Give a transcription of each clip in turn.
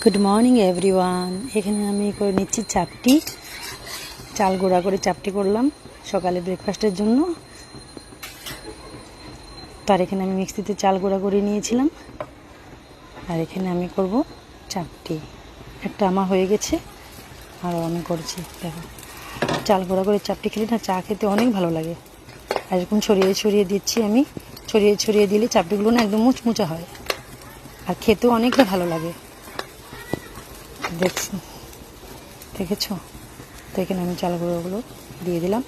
Good morning everyone. এখানে আমি করে নিচ্ছি চাপটি, চাল গুঁড়া করে চাপটি করলাম সকালে ব্রেকফাস্টের জন্য। তার এখানে আমি মিক্সিতে চাল গুঁড়া করে নিয়েছিলাম, আর এখানে আমি করব চাপটি। একটা আমার হয়ে গেছে, আরও আমি করছি। দেখো, চাল গুঁড়া করে চাপটি খেলে না চা খেতে অনেক ভালো লাগে। আর এরকম ছড়িয়ে ছড়িয়ে দিচ্ছি আমি, ছড়িয়ে ছড়িয়ে দিলে চাপটিগুলো না একদম মুচমুচা হয়, আর খেতেও অনেকটা ভালো লাগে। দেখেছো? তো এখানে আমি চাল গুঁড়োগুলো দিয়ে দিলাম,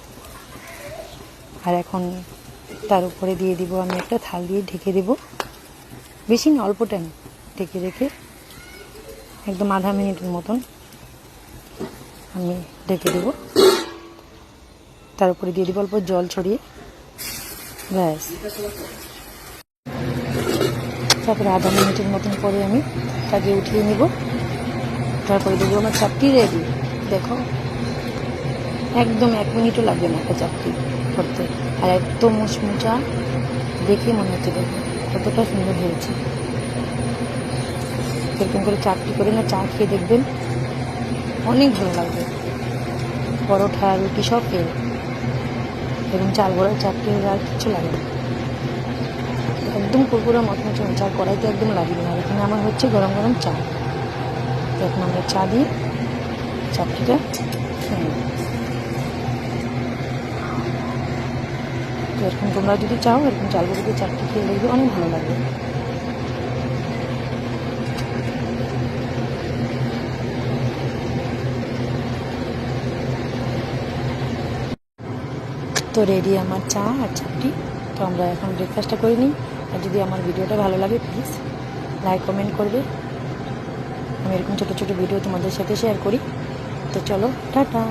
আর এখন তার উপরে দিয়ে দিব আমি একটা থাল দিয়ে ঢেকে দেব। বেশি না, অল্প টাইম ঢেকে রেখে একদম আধা মিনিটের মতন আমি ঢেকে দেব। তার উপরে দিয়ে দিব অল্প জল ছড়িয়ে, ব্যাস। তারপরে আধা মিনিটের মতন পরে আমি তাকে উঠিয়ে নেব। তারপরে দেখবো আমার চাপটি রেডি। দেখো, একদম 1 মিনিটও লাগবে না একটা চাপটি করতে, আর এত মুচমুচা, দেখে মনে হচ্ছে দেখো কতটা সুন্দর হয়েছে। এরকম করে চাপটি করে না চা খেয়ে দেখবেন, অনেক ভালো লাগবে। পরোটা, রুটি সব খেয়ে, এবং চাল গুঁড়ার চাপটি হলে আর কিছু লাগে না। একদম কুরকুরা মচমচে চা কড়াইতে একদম লাগবে না। এখানে আমার হচ্ছে গরম গরম চা। এখন আমরা চা দিয়ে চাপটিটা খেয়ে নেব। তো এরকম তোমরা যদি চাও, এরকম চাল গুঁড়ো দিয়ে চাপটি খেয়ে দেখবে, অনেক ভালো লাগবে। তো রেডি আমার চা আর চাপটি। তো আমরা এখন ব্রেকফাস্টটা করে নিই। আর যদি আমার ভিডিওটা ভালো লাগে, প্লিজ লাইক কমেন্ট করবে। আমি এরকম ছোটো ছোটো ভিডিও তোমাদের সাথে শেয়ার করি। তো চলো, টাটা।